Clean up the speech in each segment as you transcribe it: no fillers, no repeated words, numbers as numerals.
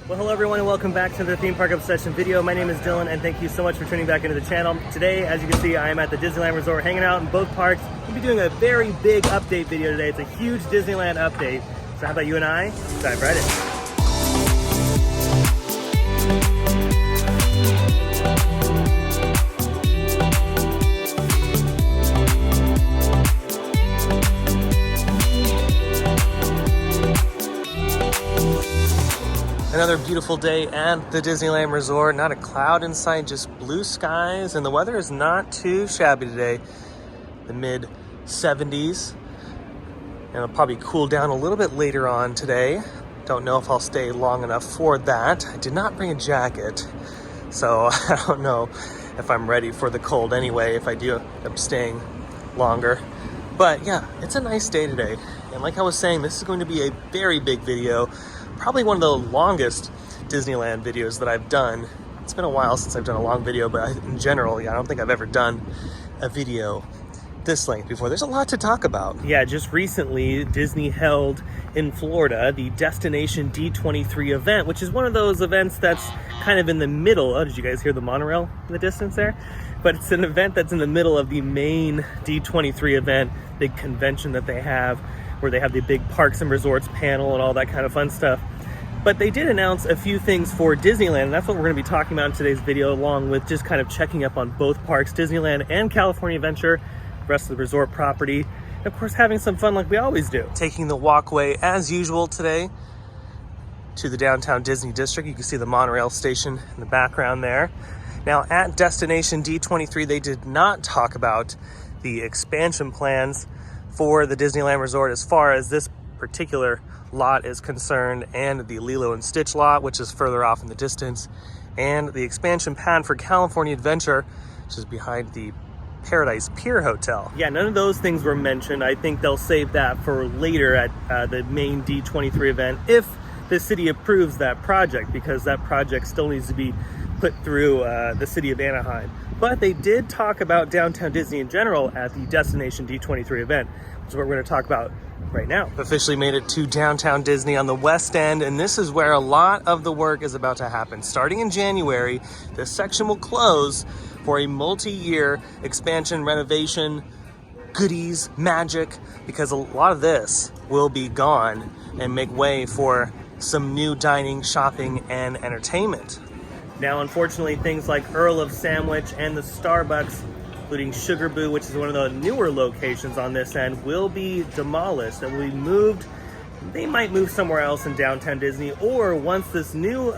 Well, hello everyone and welcome back to the Theme Park Obsession video. My name is Dylan and thank you so much for tuning back into the channel. Today, as you can see, I am at the Disneyland Resort hanging out in both parks. We'll be doing a very big update video today. It's a huge Disneyland update. So how about you and I dive right in. Another beautiful day at the Disneyland Resort. Not a cloud in sight, just blue skies, and the weather is not too shabby today. The mid 70s, and it'll probably cool down a little bit later on today. Don't know if I'll stay long enough for that. I did not bring a jacket, so I don't know if I'm ready for the cold anyway, if I do end up staying longer. But yeah, it's a nice day today. And like I was saying, this is going to be a very big video. Probably one of the longest Disneyland videos that I've done. It's been a while since I've done a long video, but in general, yeah, I don't think I've ever done a video this length before. There's a lot to talk about. Yeah, just recently, Disney held in Florida the Destination D23 event, which is one of those events that's kind of in the middle. Oh, did you guys hear the monorail in the distance there? But it's an event that's in the middle of the main D23 event, big convention that they have, where they have the big parks and resorts panel and all that kind of fun stuff. But they did announce a few things for Disneyland, and that's what we're going to be talking about in today's video, along with just kind of checking up on both parks, Disneyland and California Adventure, the rest of the resort property, and of course having some fun like we always do. Taking the walkway as usual today to the downtown Disney district. You can see the monorail station in the background there. Now at Destination D23, they did not talk about the expansion plans for the Disneyland Resort as far as this particular lot is concerned, and the Lilo and Stitch lot, which is further off in the distance, and the expansion pad for California Adventure, which is behind the Paradise Pier Hotel. Yeah, none of those things were mentioned. I think they'll save that for later at the main D23 event if the city approves that project, because that project still needs to be put through the city of Anaheim. But they did talk about Downtown Disney in general at the Destination D23 event, which is what we're going to talk about right now. Officially made it to Downtown Disney on the West End, and this is where a lot of the work is about to happen. Starting in January, this section will close for a multi-year expansion, renovation, goodies, magic, because a lot of this will be gone and make way for some new dining, shopping, and entertainment. Now, unfortunately, things like Earl of Sandwich and the Starbucks, including Sugar Boo, which is one of the newer locations on this end, will be demolished and will be moved. They might move somewhere else in Downtown Disney, or once this new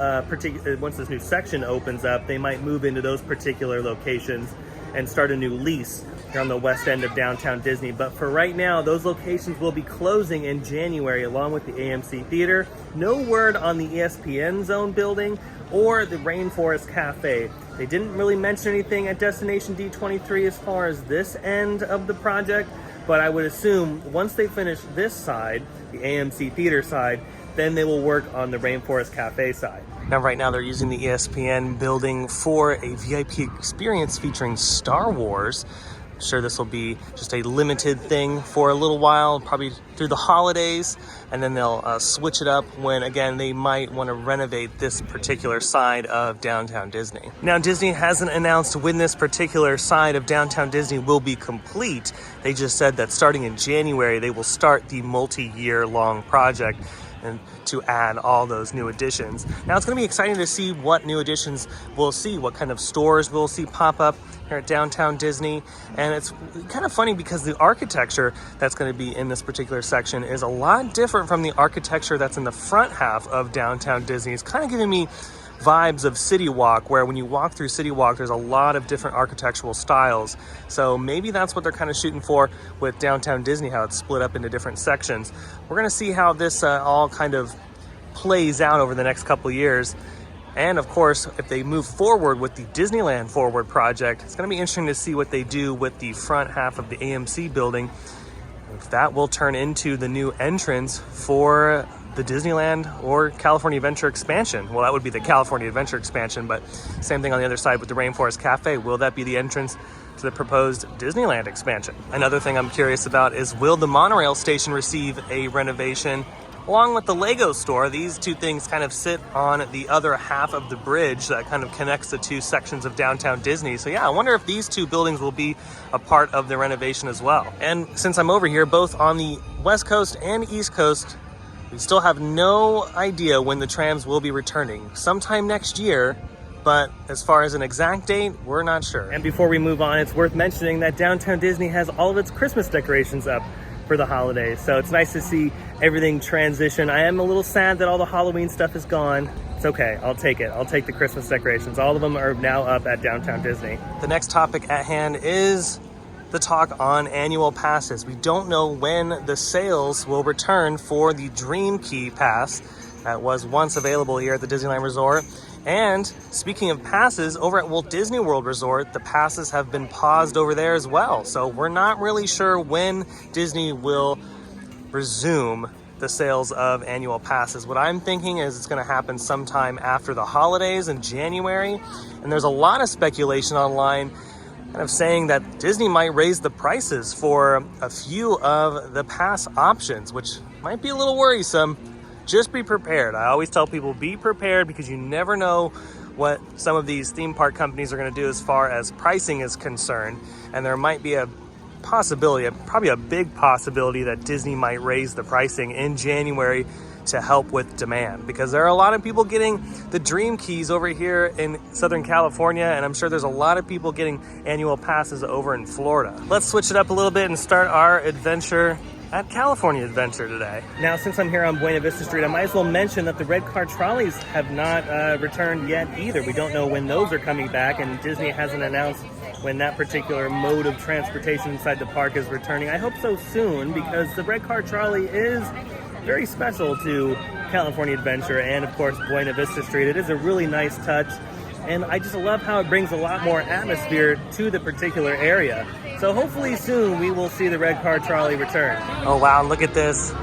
section opens up, they might move into those particular locations and start a new lease here on the west end of Downtown Disney. But for right now, those locations will be closing in January, along with the AMC Theater. No word on the ESPN Zone building or the Rainforest Cafe. They didn't really mention anything at Destination D23 as far as this end of the project, but I would assume once they finish this side, the AMC Theater side, then they will work on the Rainforest Cafe side. Now, right now they're using the ESPN building for a VIP experience featuring Star Wars. I'm sure this will be just a limited thing for a little while, probably through the holidays, and then they'll switch it up when, again, they might want to renovate this particular side of Downtown Disney. Now, Disney hasn't announced when this particular side of Downtown Disney will be complete. They just said that starting in January, they will start the multi-year long project and to add all those new additions. Now, it's going to be exciting to see what new additions we'll see, what kind of stores we'll see pop up here at Downtown Disney. And it's kind of funny because the architecture that's going to be in this particular section is a lot different from the architecture that's in the front half of Downtown Disney. It's kind of giving me vibes of City Walk, where when you walk through City Walk, there's a lot of different architectural styles. So maybe that's what they're kind of shooting for with Downtown Disney, how it's split up into different sections. We're going to see how this all kind of plays out over the next couple of years. And of course, if they move forward with the Disneyland Forward project, it's going to be interesting to see what they do with the front half of the AMC building. If that will turn into the new entrance for the Disneyland or California Adventure expansion. Well, that would be the California Adventure expansion, but same thing on the other side with the Rainforest Cafe. Will that be the entrance to the proposed Disneyland expansion? Another thing I'm curious about is, will the monorail station receive a renovation? along with the Lego store. These two things kind of sit on the other half of the bridge that kind of connects the two sections of downtown Disney. So yeah, I wonder if these two buildings will be a part of the renovation as well. And since I'm over here, both on the West Coast and East Coast, we still have no idea when the trams will be returning. Sometime next year, but as far as an exact date, we're not sure. And before we move on, it's worth mentioning that downtown Disney has all of its Christmas decorations up for the holidays. So it's nice to see everything transition. I am a little sad that all the Halloween stuff is gone. It's okay, I'll take it. I'll take the Christmas decorations. All of them are now up at downtown Disney. The next topic at hand is the talk on annual passes. We don't know when the sales will return for the Dream Key Pass that was once available here at the Disneyland Resort. And speaking of passes, over at Walt Disney World Resort, the passes have been paused over there as well. So we're not really sure when Disney will resume the sales of annual passes. What I'm thinking is it's going to happen sometime after the holidays in January. And there's a lot of speculation online kind of saying that Disney might raise the prices for a few of the pass options, which might be a little worrisome. Just be prepared. I always tell people, be prepared, because you never know what some of these theme park companies are going to do as far as pricing is concerned. And there might be a possibility, probably a big possibility, that Disney might raise the pricing in January to help with demand, because there are a lot of people getting the Dream Keys over here in Southern California, and I'm sure there's a lot of people getting annual passes over in Florida. Let's switch it up a little bit and start our adventure at California Adventure today. Now, since I'm here on Buena Vista Street, I might as well mention that the red car trolleys have not returned yet either. We don't know when those are coming back, and Disney hasn't announced when that particular mode of transportation inside the park is returning. I hope so soon, because the red car trolley is very special to California Adventure and, of course, Buena Vista Street. It is a really nice touch, and I just love how it brings a lot more atmosphere to the particular area. So hopefully soon we will see the red car trolley return. Oh wow, look at this.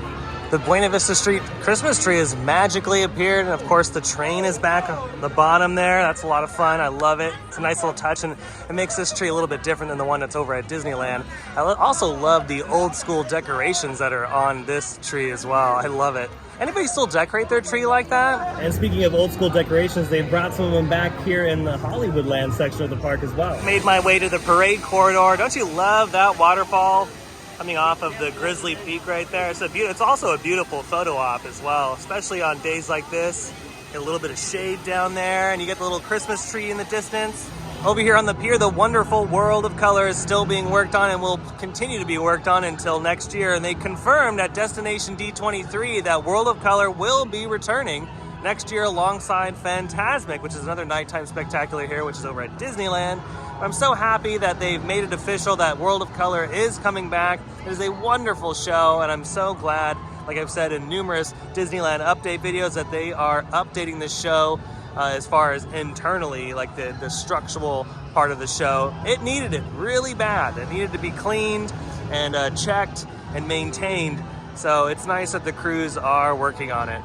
The Buena Vista Street Christmas tree has magically appeared, and of course the train is back on the bottom there. That's a lot of fun. I love it. It's a nice little touch, and it makes this tree a little bit different than the one that's over at Disneyland. I also love the old school decorations that are on this tree as well. I love it. Anybody still decorate their tree like that? And speaking of old school decorations, they brought some of them back here in the Hollywoodland section of the park as well. Made my way to the parade corridor. Don't you love that waterfall coming off of the Grizzly Peak right there? It's also a beautiful photo op as well, especially on days like this. Get a little bit of shade down there, and you get the little Christmas tree in the distance. Over here on the pier, the wonderful World of Color is still being worked on and will continue to be worked on until next year. And they confirmed at Destination D23 that World of Color will be returning next year alongside Fantasmic, which is another nighttime spectacular here, which is over at Disneyland. I'm so happy that they've made it official that World of Color is coming back. It is a wonderful show, and I'm so glad, like I've said in numerous Disneyland update videos, that they are updating the show as far as internally, like the structural part of the show. It needed it really bad. It needed to be cleaned and checked and maintained. So it's nice that the crews are working on it.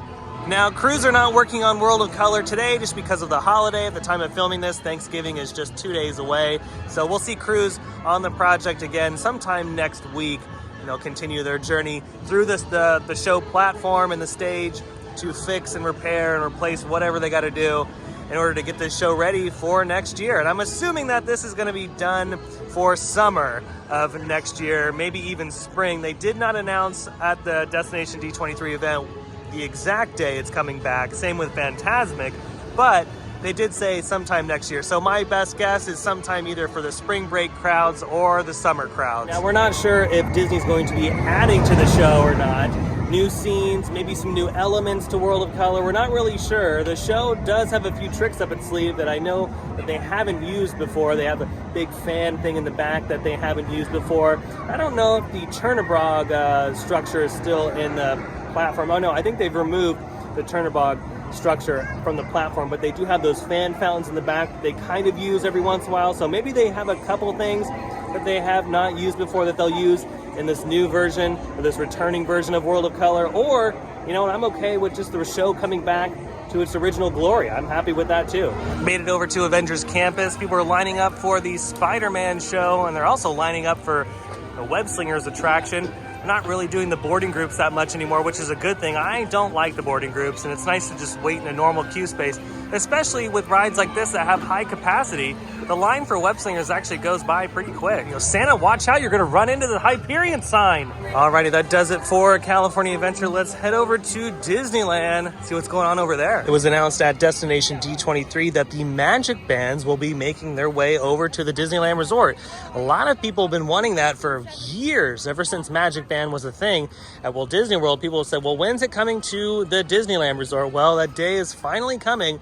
Now, crews are not working on World of Color today just because of the holiday. At the time of filming this, Thanksgiving is just 2 days away. So we'll see crews on the project again sometime next week. And they'll continue their journey through the show platform and the stage to fix and repair and replace whatever they got to do in order to get this show ready for next year. And I'm assuming that this is going to be done for summer of next year, maybe even spring. They did not announce at the Destination D23 event the exact day it's coming back. Same with Fantasmic, but they did say sometime next year. So my best guess is sometime either for the spring break crowds or the summer crowds. Now, we're not sure if Disney's going to be adding to the show or not. New scenes, maybe some new elements to World of Color. We're not really sure. The show does have a few tricks up its sleeve that I know that they haven't used before. They have a big fan thing in the back that they haven't used before. I don't know if the Chernabog structure is still in the platform. Oh no, I think they've removed the Chernabog structure from the platform, but they do have those fan fountains in the back that they kind of use every once in a while. So maybe they have a couple things that they have not used before that they'll use in this new version, or this returning version of World of Color. Or, you know, I'm okay with just the show coming back to its original glory. I'm happy with that too. Made it over to Avengers Campus. People are lining up for the Spider-Man show, and they're also lining up for the Web Slingers attraction. They're not really doing the boarding groups that much anymore, which is a good thing. I don't like the boarding groups, and it's nice to just wait in a normal queue space, especially with rides like this that have high capacity. The line for web slingers actually goes by pretty quick. You know, Santa, watch out, you're gonna run into the Hyperion sign. Alrighty, that does it for California Adventure. Let's head over to Disneyland, see what's going on over there. It was announced at Destination D23 that the Magic Bands will be making their way over to the Disneyland Resort. A lot of people have been wanting that for years, ever since Magic Band was a thing at Walt Disney World. People have said, well, when's it coming to the Disneyland Resort? Well, that day is finally coming.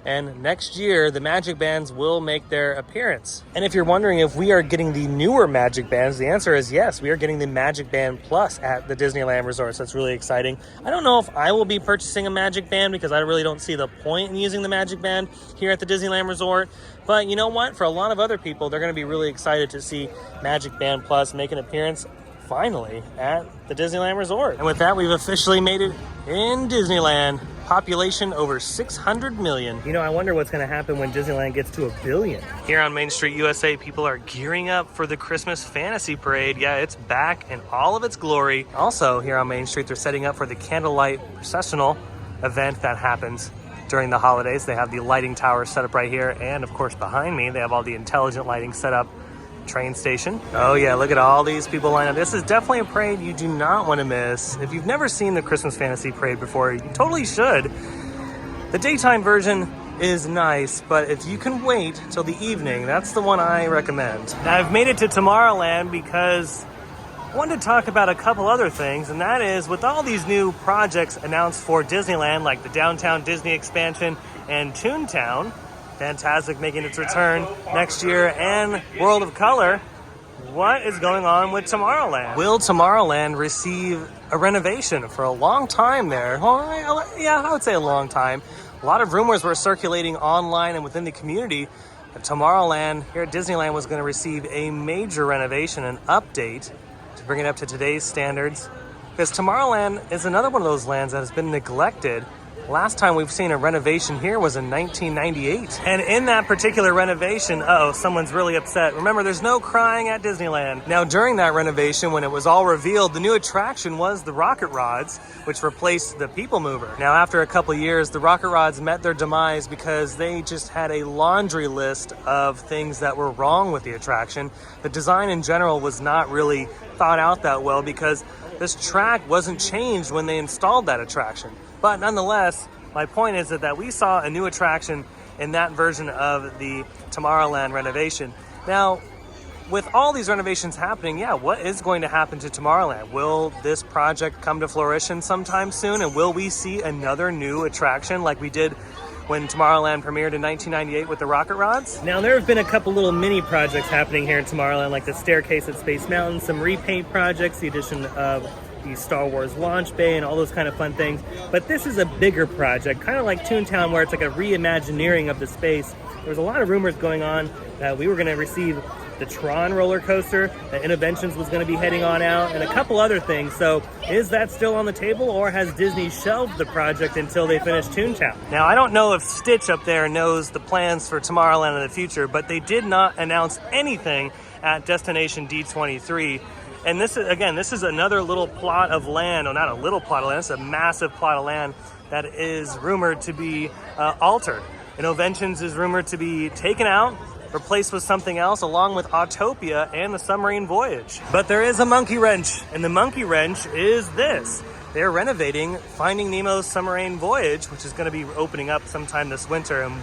And next year, the Magic Bands will make their appearance. And if you're wondering if we are getting the newer Magic Bands, the answer is yes. We are getting the Magic Band Plus at the Disneyland Resort, so that's really exciting. I don't know if I will be purchasing a Magic Band because I really don't see the point in using the Magic Band here at the Disneyland Resort. But you know what? For a lot of other people, they're going to be really excited to see Magic Band Plus make an appearance finally at the Disneyland Resort. And with that, we've officially made it in Disneyland. Population over 600 million. You know, I wonder what's going to happen when Disneyland gets to 1 billion. Here on Main Street, USA, people are gearing up for the Christmas Fantasy Parade. Yeah, it's back in all of its glory. Also, here on Main Street, they're setting up for the Candlelight Processional event that happens during the holidays. They have the lighting tower set up right here, and of course behind me, they have all the intelligent lighting set up. Train station. Oh yeah, look at all these people lined up. This is definitely a parade you do not want to miss. If you've never seen the Christmas Fantasy Parade before, you totally should. The daytime version is nice, but if you can wait till the evening, that's the one I recommend. Now, I've made it to Tomorrowland because I wanted to talk about a couple other things, and that is with all these new projects announced for Disneyland, like the Downtown Disney expansion and Toon Town, Fantastic making its return next year, and World of Color. What is going on with Tomorrowland? Will Tomorrowland receive a renovation? For a long time there, well, yeah, I would say a long time. A lot of rumors were circulating online and within the community that Tomorrowland here at Disneyland was going to receive a major renovation, an update to bring it up to today's standards. Because Tomorrowland is another one of those lands that has been neglected. Last time we've seen a renovation here was in 1998. And in that particular renovation, someone's really upset. Remember, there's no crying at Disneyland. Now, during that renovation, when it was all revealed, the new attraction was the Rocket Rods, which replaced the People Mover. Now, after a couple years, the Rocket Rods met their demise because they just had a laundry list of things that were wrong with the attraction. The design in general was not really thought out that well because this track wasn't changed when they installed that attraction. But nonetheless, my point is that we saw a new attraction in that version of the Tomorrowland renovation. Now, with all these renovations happening, what is going to happen to Tomorrowland? Will this project come to fruition sometime soon? And will we see another new attraction like we did when Tomorrowland premiered in 1998 with the Rocket Rods? Now, there have been a couple little mini projects happening here in Tomorrowland, like the staircase at Space Mountain, some repaint projects, the addition of the Star Wars launch bay and all those kind of fun things. But this is a bigger project, kind of like Toon Town, where it's like a reimagineering of the space. There's a lot of rumors going on that we were going to receive the Tron roller coaster, that Innoventions was going to be heading on out, and a couple other things. So is that still on the table, or has Disney shelved the project until they finish Toon Town? Now, I don't know if Stitch up there knows the plans for Tomorrowland in the future, but they did not announce anything at Destination D23. And this is another little plot of land, not a little plot of land, it's a massive plot of land that is rumored to be altered. Innoventions is rumored to be taken out, replaced with something else, along with Autopia and the Submarine Voyage. But there is a monkey wrench, and the monkey wrench is this. They're renovating Finding Nemo's Submarine Voyage, which is going to be opening up sometime this winter, and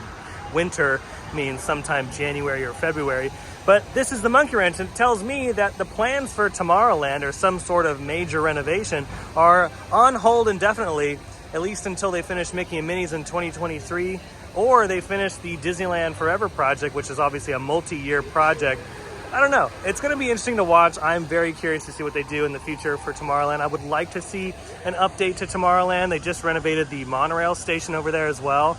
winter means sometime January or February. But this is the monkey wrench, and it tells me that the plans for Tomorrowland or some sort of major renovation are on hold indefinitely, at least until they finish Mickey and Minnie's in 2023, or they finish the Disneyland Forever project, which is obviously a multi-year project. I don't know. It's going to be interesting to watch. I'm very curious to see what they do in the future for Tomorrowland. I would like to see an update to Tomorrowland. They just renovated the monorail station over there as well.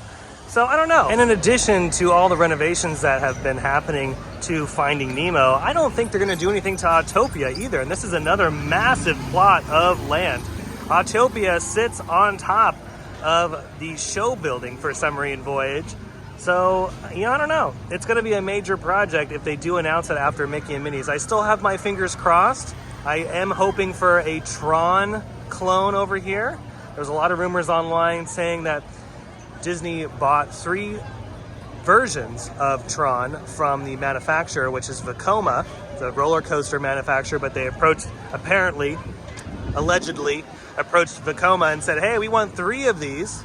So I don't know. And in addition to all the renovations that have been happening to Finding Nemo, I don't think they're going to do anything to Autopia either. And this is another massive plot of land. Autopia sits on top of the show building for Submarine Voyage. So, I don't know. It's going to be a major project if they do announce it after Mickey and Minnie's. I still have my fingers crossed, I am hoping for a Tron clone over here. There's a lot of rumors online saying that Disney bought 3 versions of Tron from the manufacturer, which is Vekoma, the roller coaster manufacturer, but they allegedly approached Vekoma and said, hey, we want 3 of these.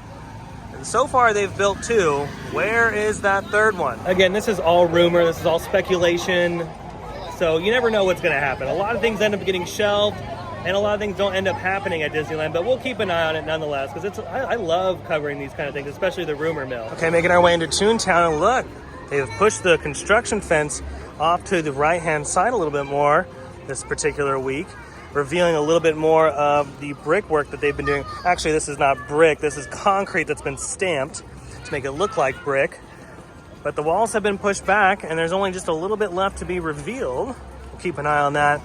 And so far they've built 2. Where is that 3rd one? Again, this is all rumor, this is all speculation. So you never know what's gonna happen. A lot of things end up getting shelved and a lot of things don't end up happening at Disneyland, but we'll keep an eye on it nonetheless, because I love covering these kind of things, especially the rumor mill. Okay, making our way into Toon Town, and look, they've pushed the construction fence off to the right-hand side a little bit more this particular week, revealing a little bit more of the brickwork that they've been doing. Actually, this is not brick, this is concrete that's been stamped to make it look like brick. But the walls have been pushed back, and there's only just a little bit left to be revealed. We'll keep an eye on that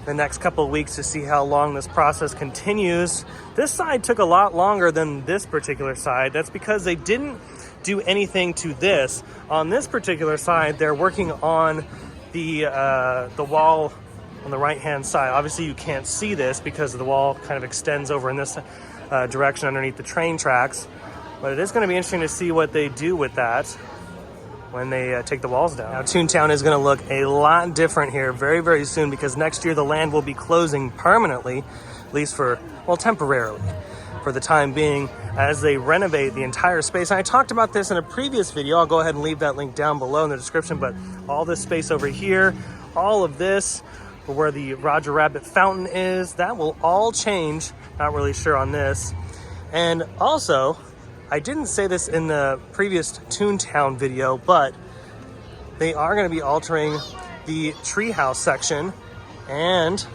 the next couple of weeks to see how long this process continues. This side took a lot longer than this particular side. That's because they didn't do anything to this. On this particular side, they're working on the wall on the right-hand side. Obviously, you can't see this because the wall kind of extends over in this direction underneath the train tracks. But it is going to be interesting to see what they do with that when they take the walls down. Now, Toon Town is going to look a lot different here very, very soon, because next year the land will be closing permanently, at least for, well, temporarily, for the time being, as they renovate the entire space. And I talked about this in a previous video. I'll go ahead and leave that link down below in the description, but all this space over here, all of this, where the Roger Rabbit fountain is, that will all change. Not really sure on this. And also, I didn't say this in the previous Toon Town video, but they are going to be altering the treehouse section and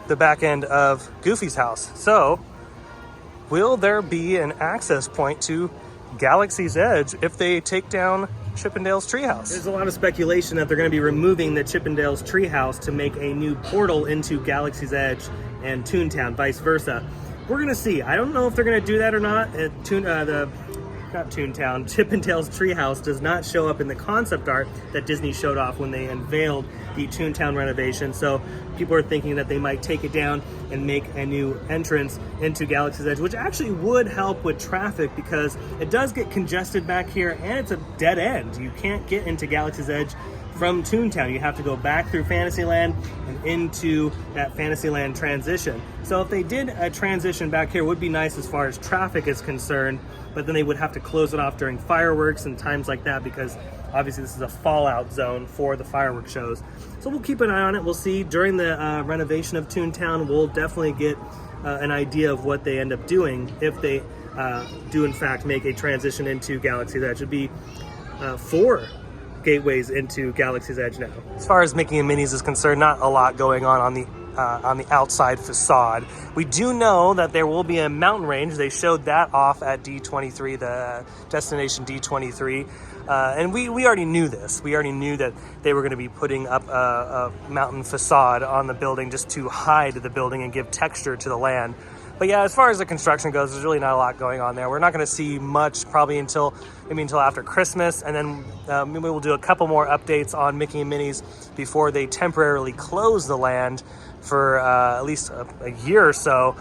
the back end of Goofy's house. So, will there be an access point to Galaxy's Edge if they take down Chippendale's treehouse? There's a lot of speculation that they're going to be removing the Chippendale's treehouse to make a new portal into Galaxy's Edge and Toon Town, vice versa. We're gonna see. I don't know if they're gonna do that or not. Not Toon Town, Chippendale's treehouse does not show up in the concept art that Disney showed off when they unveiled the Toon Town renovation. So people are thinking that they might take it down and make a new entrance into Galaxy's Edge, which actually would help with traffic, because it does get congested back here and it's a dead end. You can't get into Galaxy's Edge from Toon Town. You have to go back through Fantasyland and into that Fantasyland transition. So if they did a transition back here, it would be nice as far as traffic is concerned, but then they would have to close it off during fireworks and times like that, because obviously this is a fallout zone for the fireworks shows. So we'll keep an eye on it. We'll see during the renovation of Toon Town. We'll definitely get an idea of what they end up doing if they do in fact make a transition into Galaxy's Edge. It'd be 4 gateways into Galaxy's Edge now. As far as Mickey and Minnie's is concerned, not a lot going on the outside facade. We do know that there will be a mountain range. They showed that off at D23, the Destination D23. And we already knew this. We already knew that they were going to be putting up a mountain facade on the building just to hide the building and give texture to the land. But yeah, as far as the construction goes, there's really not a lot going on there. We're not going to see much probably until after Christmas, and then maybe we'll do a couple more updates on Mickey and Minnie's before they temporarily close the land for at least a year or so.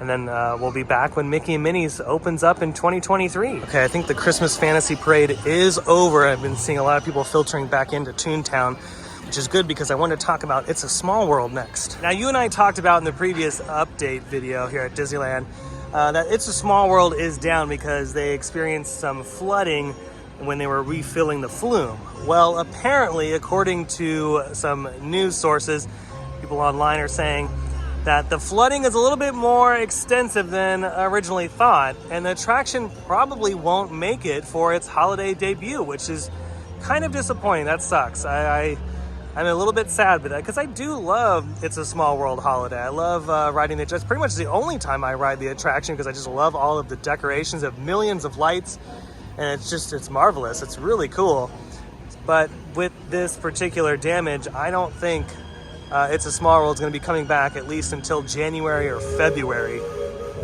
And then we'll be back when Mickey and Minnie's opens up in 2023. Okay, I think the Christmas Fantasy Parade is over. I've been seeing a lot of people filtering back into Toon Town, which is good because I want to talk about It's a Small World next. Now, you and I talked about in the previous update video here at Disneyland that It's a Small World is down because they experienced some flooding when they were refilling the flume. Well, apparently, according to some news sources, people online are saying that the flooding is a little bit more extensive than originally thought, and the attraction probably won't make it for its holiday debut, which is kind of disappointing. That sucks. I'm a little bit sad with that because I do love It's a Small World holiday. I love riding the attraction. It's pretty much the only time I ride the attraction because I just love all of the decorations of millions of lights, and it's marvelous. It's really cool. But with this particular damage, I don't think It's a Small World is going to be coming back at least until January or February.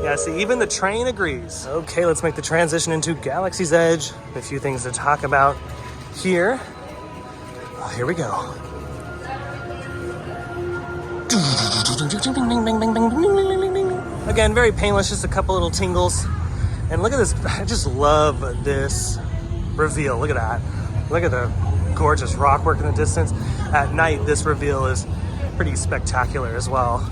Yeah, see, even the train agrees. Okay, let's make the transition into Galaxy's Edge. A few things to talk about here. Oh, here we go. Again, very painless, just a couple little tingles. And look at this, I just love this reveal. Look at that. Look at the gorgeous rock work in the distance. At night, this reveal is pretty spectacular as well.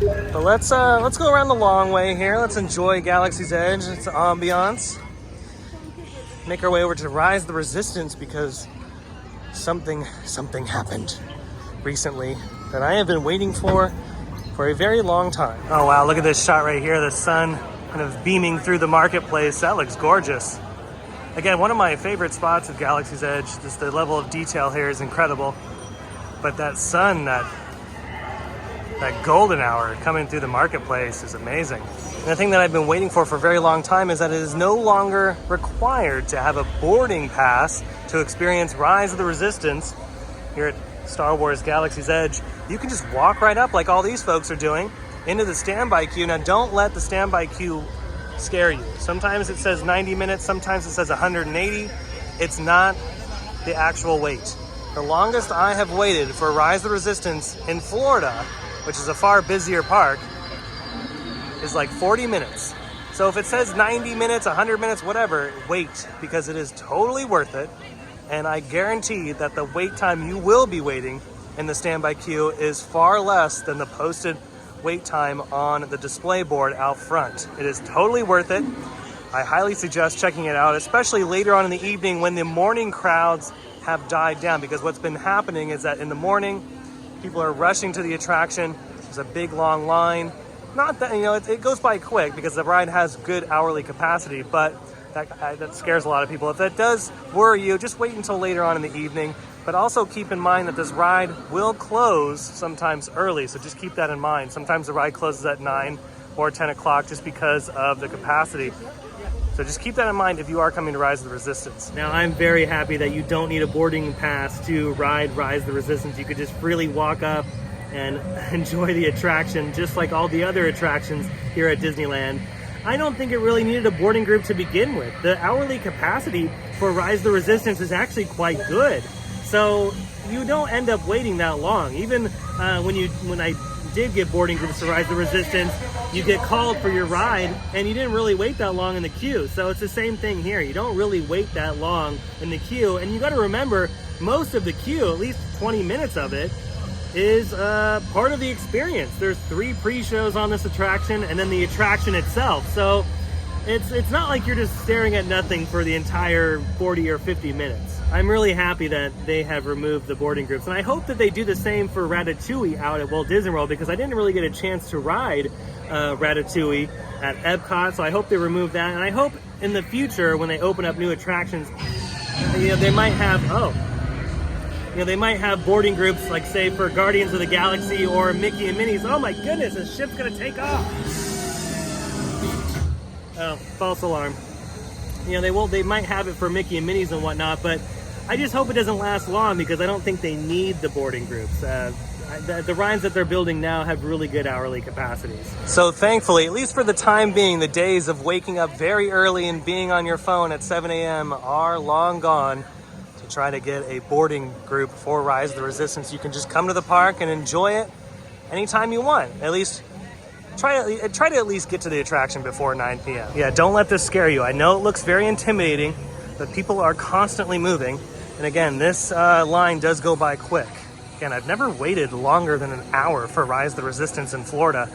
But let's go around the long way here. Let's enjoy Galaxy's Edge, its ambiance. Make our way over to Rise of the Resistance because something happened recently that I have been waiting for a very long time. Oh wow, look at this shot right here. The sun kind of beaming through the marketplace. That looks gorgeous. Again, one of my favorite spots at Galaxy's Edge. Just the level of detail here is incredible. But that sun, that golden hour coming through the marketplace is amazing. And the thing that I've been waiting for a very long time is that it is no longer required to have a boarding pass to experience Rise of the Resistance here at Star Wars Galaxy's Edge. You can just walk right up like all these folks are doing into the standby queue. Now don't let the standby queue scare you. Sometimes it says 90 minutes, sometimes it says 180. It's not the actual wait. The longest I have waited for Rise of the Resistance in Florida, which is a far busier park, is like 40 minutes. So if it says 90 minutes, 100 minutes, whatever, wait, because it is totally worth it. And I guarantee that the wait time you will be waiting in the standby queue is far less than the posted wait time on the display board out front. It is totally worth it. I highly suggest checking it out, especially later on in the evening when the morning crowds have died down, because what's been happening is that in the morning, people are rushing to the attraction. There's a big long line. Not that, it goes by quick because the ride has good hourly capacity, but that scares a lot of people. If that does worry you, just wait until later on in the evening. But also keep in mind that this ride will close sometimes early, so just keep that in mind. Sometimes the ride closes at 9 or 10 o'clock just because of the capacity. So just keep that in mind if you are coming to Rise of the Resistance. Now, I'm very happy that you don't need a boarding pass to ride Rise of the Resistance. You could just freely walk up and enjoy the attraction just like all the other attractions here at Disneyland. I don't think it really needed a boarding group to begin with. The hourly capacity for Rise of the Resistance is actually quite good. So you don't end up waiting that long. Even when I did get boarding groups to Rise of the Resistance, you get called for your ride and you didn't really wait that long in the queue. So it's the same thing here. You don't really wait that long in the queue. And you got to remember, most of the queue, at least 20 minutes of it, is part of the experience. There's 3 pre-shows on this attraction and then the attraction itself. So it's not like you're just staring at nothing for the entire 40 or 50 minutes. I'm really happy that they have removed the boarding groups, and I hope that they do the same for Ratatouille out at Walt Disney World, because I didn't really get a chance to ride Ratatouille at Epcot, so I hope they remove that. And I hope in the future when they open up new attractions, they might have they might have boarding groups, like say for Guardians of the Galaxy or Mickey and Minnie's. Oh my goodness, the ship's gonna take off. Oh, false alarm. They might have it for Mickey and Minnie's and whatnot, but I just hope it doesn't last long, because I don't think they need the boarding groups. The rides that they're building now have really good hourly capacities. So thankfully, at least for the time being, the days of waking up very early and being on your phone at 7 a.m. are long gone. To try to get a boarding group for Rise of the Resistance, you can just come to the park and enjoy it anytime you want. At least try to at least get to the attraction before 9 p.m. Yeah, don't let this scare you. I know it looks very intimidating, but people are constantly moving. And again, this line does go by quick. Again, I've never waited longer than an hour for Rise of the Resistance in Florida,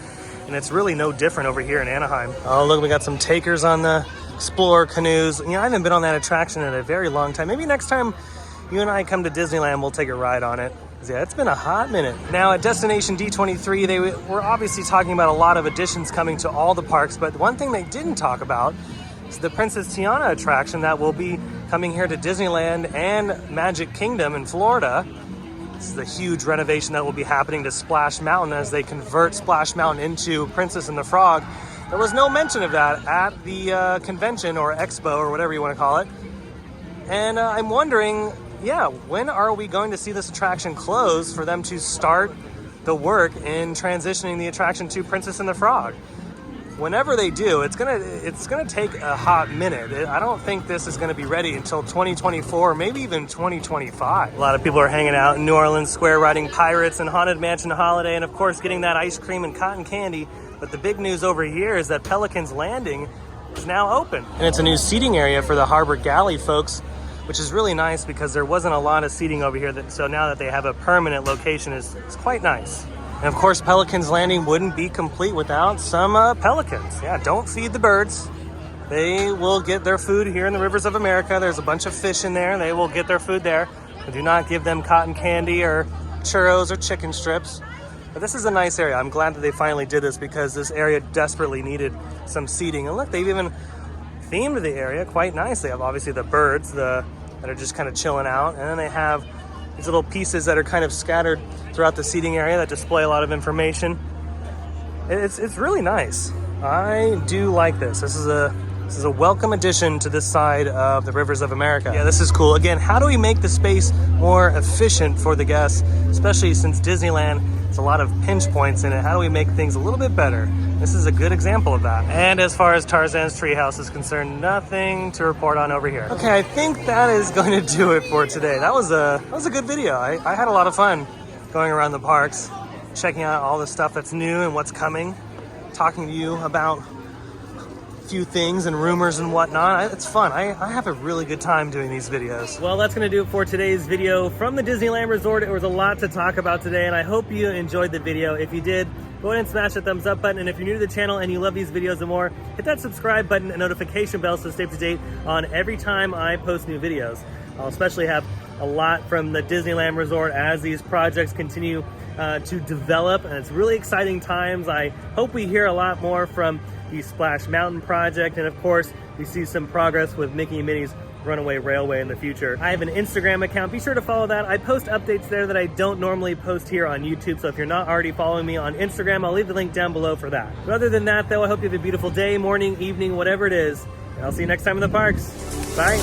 and it's really no different over here in Anaheim. Oh, look, we got some takers on the Explorer canoes. I haven't been on that attraction in a very long time. Maybe next time you and I come to Disneyland, we'll take a ride on it. Yeah, it's been a hot minute. Now at Destination D23, they were obviously talking about a lot of additions coming to all the parks, but one thing they didn't talk about is the Princess Tiana attraction that will be coming here to Disneyland and Magic Kingdom in Florida. This is the huge renovation that will be happening to Splash Mountain as they convert Splash Mountain into Princess and the Frog. There was no mention of that at the convention or expo or whatever you want to call it. And I'm wondering, when are we going to see this attraction close for them to start the work in transitioning the attraction to Princess and the Frog? whenever they do, it's gonna take a hot minute. I don't think this is gonna be ready until 2024, maybe even 2025. A lot of people are hanging out in New Orleans Square, riding Pirates and Haunted Mansion Holiday, and of course getting that ice cream and cotton candy. But the big news over here is that Pelican's Landing is now open. And it's a new seating area for the Harbor Galley folks, which is really nice because there wasn't a lot of seating over here. So now that they have a permanent location, it's quite nice. And of course, Pelican's Landing wouldn't be complete without some pelicans. Yeah, don't feed the birds. They will get their food here in the rivers of America. There's a bunch of fish in there. They will get their food there. But do not give them cotton candy or churros or chicken strips. But this is a nice area. I'm glad that they finally did this because this area desperately needed some seating. And look, they've even themed the area quite nice. They have obviously the birds that are just kind of chilling out. And then they have these little pieces that are kind of scattered throughout the seating area that display a lot of information. It's really nice. I do like this. This is a welcome addition to this side of the rivers of America. Yeah, this is cool. Again, how do we make the space more efficient for the guests, especially since Disneyland has a lot of pinch points in it? How do we make things a little bit better? This is a good example of that. And as far as Tarzan's Treehouse is concerned, nothing to report on over here. Okay, I think that is going to do it for today. That was a good video. I had a lot of fun going around the parks, checking out all the stuff that's new and what's coming, talking to you about few things and rumors and whatnot. It's fun. I have a really good time doing these videos. Well, that's gonna do it for today's video from the Disneyland Resort. It was a lot to talk about today, and I hope you enjoyed the video. If you did, go ahead and smash that thumbs up button. And if you're new to the channel and you love these videos and more, hit that subscribe button and notification bell so stay up to date on every time I post new videos. I'll especially have a lot from the Disneyland Resort as these projects continue to develop, and it's really exciting times. I hope we hear a lot more from the Splash Mountain project, and of course we see some progress with Mickey and Minnie's Runaway Railway in the future. I have an Instagram account. Be sure to follow that. I post updates there that I don't normally post here on YouTube, so if you're not already following me on Instagram, I'll leave the link down below for that. But other than that, though, I hope you have a beautiful day, morning, evening, whatever it is, and I'll see you next time in the parks. Bye.